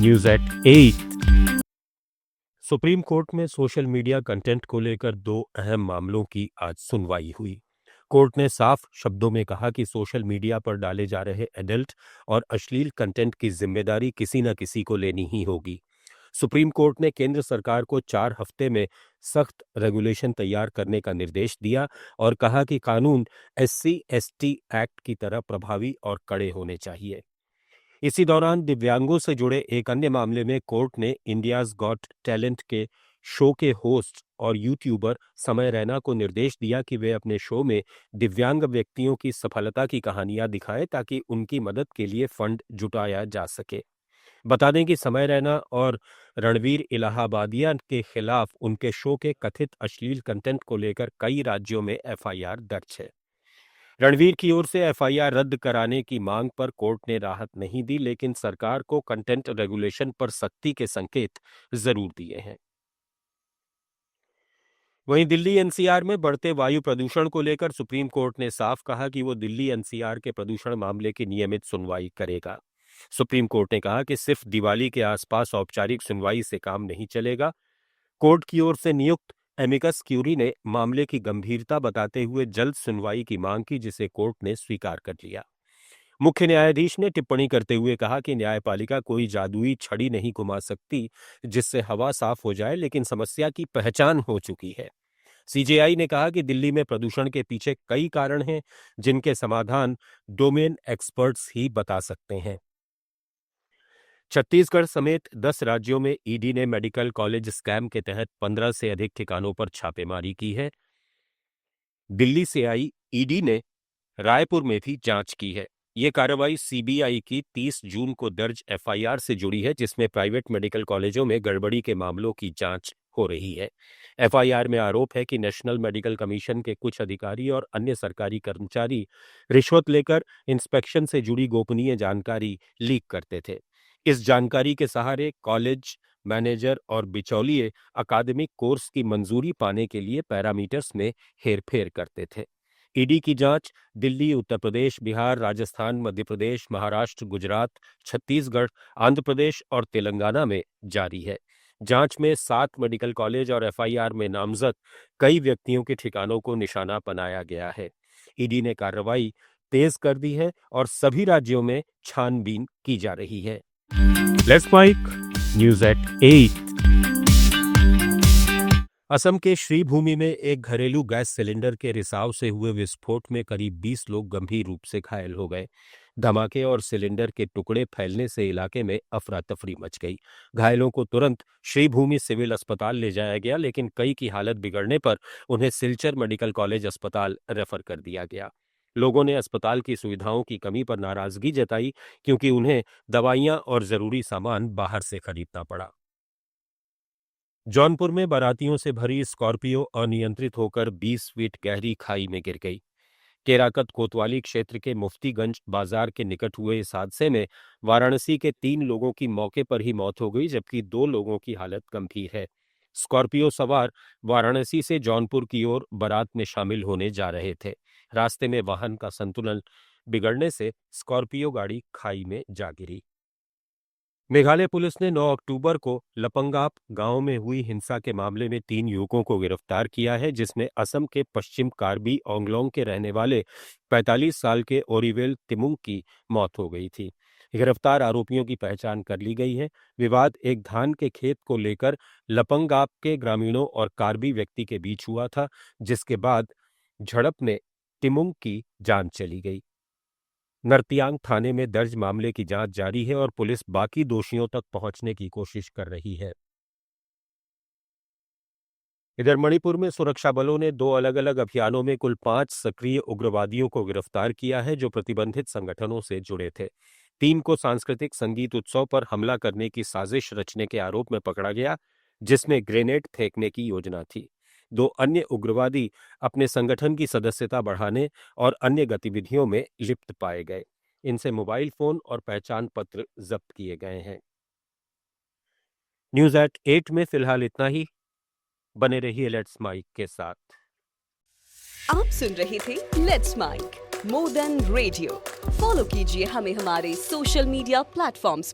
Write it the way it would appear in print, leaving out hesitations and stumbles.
News at 8। Supreme court में social media content को लेकर दो अहम मामलों की आज सुनवाई हुई। कोर्ट ने साफ शब्दों में कहा कि सोशल मीडिया पर डाले जा रहे एडल्ट और अश्लील कंटेंट की जिम्मेदारी किसी न किसी को लेनी ही होगी। सुप्रीम कोर्ट ने केंद्र सरकार को 4 हफ्ते में सख्त रेगुलेशन तैयार करने का निर्देश दिया और कहा कि कानून SC/ST एक्ट की तरह प्रभावी और कड़े होने चाहिए। इसी दौरान दिव्यांगों से जुड़े एक अन्य मामले में कोर्ट ने इंडियाज गॉट टैलेंट के शो के होस्ट और यूट्यूबर समय रैना को निर्देश दिया कि वे अपने शो में दिव्यांग व्यक्तियों की सफलता की कहानियां दिखाएं ताकि उनकी मदद के लिए फंड जुटाया जा सके। बता दें कि समय रैना और रणवीर इलाहाबादिया के खिलाफ उनके शो के कथित अश्लील कंटेंट को लेकर कई राज्यों में FIR दर्ज है। रणवीर की ओर से FIR रद्द कराने की मांग पर कोर्ट ने राहत नहीं दी, लेकिन सरकार को कंटेंट रेगुलेशन पर सख्ती के संकेत जरूर दिए हैं। वहीं दिल्ली NCR में बढ़ते वायु प्रदूषण को लेकर सुप्रीम कोर्ट ने साफ कहा कि वो दिल्ली NCR के प्रदूषण मामले की नियमित सुनवाई करेगा। सुप्रीम कोर्ट ने कहा कि सिर्फ दिवाली के आसपास औपचारिक सुनवाई से काम नहीं चलेगा। कोर्ट की ओर से नियुक्त एमिकस क्यूरी ने मामले की गंभीरता बताते हुए जल्द सुनवाई की मांग की, जिसे कोर्ट ने स्वीकार कर लिया। मुख्य न्यायाधीश ने टिप्पणी करते हुए कहा कि न्यायपालिका कोई जादुई छड़ी नहीं घुमा सकती जिससे हवा साफ हो जाए, लेकिन समस्या की पहचान हो चुकी है। CJI ने कहा कि दिल्ली में प्रदूषण के पीछे कई कारण हैं जिनके समाधान डोमेन एक्सपर्ट्स ही बता सकते हैं। छत्तीसगढ़ समेत 10 राज्यों में ED ने मेडिकल कॉलेज स्कैम के तहत 15 से अधिक ठिकानों पर छापेमारी की है। दिल्ली से आई ED ने रायपुर में भी जांच की है। ये कार्रवाई CBI की 30 जून को दर्ज FIR से जुड़ी है, जिसमें प्राइवेट मेडिकल कॉलेजों में गड़बड़ी के मामलों की जांच हो रही है। FIR में आरोप है कि नेशनल मेडिकल कमीशन के कुछ अधिकारी और अन्य सरकारी कर्मचारी रिश्वत लेकर इंस्पेक्शन से जुड़ी गोपनीय जानकारी लीक करते थे। इस जानकारी के सहारे कॉलेज मैनेजर और बिचौलिए अकादमिक कोर्स की मंजूरी पाने के लिए पैरामीटर्स में हेरफेर करते थे। ED की जांच दिल्ली, उत्तर प्रदेश, बिहार, राजस्थान, मध्य प्रदेश, महाराष्ट्र, गुजरात, छत्तीसगढ़, आंध्र प्रदेश और तेलंगाना में जारी है। जांच में 7 मेडिकल कॉलेज और FIR में नामजद कई व्यक्तियों के ठिकानों को निशाना बनाया गया है। ED ने कार्रवाई तेज कर दी है और सभी राज्यों में छानबीन की जा रही है। Let's mic news at 8। Assam के श्रीभूमि में एक घरेलू गैस सिलेंडर के रिसाव से हुए विस्फोट में करीब 20 लोग गंभीर रूप से घायल हो गए। धमाके और सिलेंडर के टुकड़े फैलने से इलाके में अफरा तफरी मच गई। घायलों को तुरंत श्रीभूमि सिविल अस्पताल ले जाया गया, लेकिन कई की हालत बिगड़ने पर उन्हें सिलचर मेडिकल कॉलेज अस्पताल रेफर कर दिया गया। लोगों ने अस्पताल की सुविधाओं की कमी पर नाराजगी जताई, क्योंकि उन्हें दवाइयां और जरूरी सामान बाहर से खरीदना पड़ा। जौनपुर में बारातियों से भरी स्कॉर्पियो अनियंत्रित होकर 20 फीट गहरी खाई में गिर गई। केराकत कोतवाली क्षेत्र के मुफ्तीगंज बाजार के निकट हुए इस हादसे में वाराणसी के 3 लोगों की मौके पर ही मौत हो गई, जबकि 2 लोगों की हालत गंभीर है। स्कॉर्पियो सवार वाराणसी से जौनपुर की ओर बारात में शामिल होने जा रहे थे। रास्ते में वाहन का संतुलन बिगड़ने से स्कॉर्पियो गाड़ी खाई में जा गिरी। मेघालय पुलिस ने 9 अक्टूबर को लपंगाप गांव में हुई हिंसा के मामले में 3 युवकों को गिरफ्तार किया है, जिसमें असम के पश्चिम कार्बी आंगलोंग के रहने वाले 45 साल के ओरिवेल तिमुंग की मौत हो गई थी। गिरफ्तार आरोपियों की पहचान कर ली गई है। विवाद एक धान के खेत को लेकर लपंगाप के ग्रामीणों और कार्बी व्यक्ति के बीच हुआ था, जिसके बाद झड़प में तिमुंग की जान चली गई। नरतियांग थाने में दर्ज मामले की जांच जारी है और पुलिस बाकी दोषियों तक पहुंचने की कोशिश कर रही है। इधर मणिपुर में सुरक्षा बलों ने 2 अलग अलग अभियानों में कुल 5 सक्रिय उग्रवादियों को गिरफ्तार किया है, जो प्रतिबंधित संगठनों से जुड़े थे। 3 को सांस्कृतिक संगीत उत्सव पर हमला करने की साजिश रचने के आरोप में पकड़ा गया, जिसमें ग्रेनेड फेंकने की योजना थी। 2 अन्य उग्रवादी अपने संगठन की सदस्यता बढ़ाने और अन्य गतिविधियों में लिप्त पाए गए। इनसे मोबाइल फोन और पहचान पत्र जब्त किए गए हैं। न्यूज एट 8 में फिलहाल इतना ही। बने रहिए लेट्स माइक के साथ। आप सुन रहे थे let's mic more than radio. Follow कीजिए हमें हमारे सोशल मीडिया प्लेटफॉर्म्स।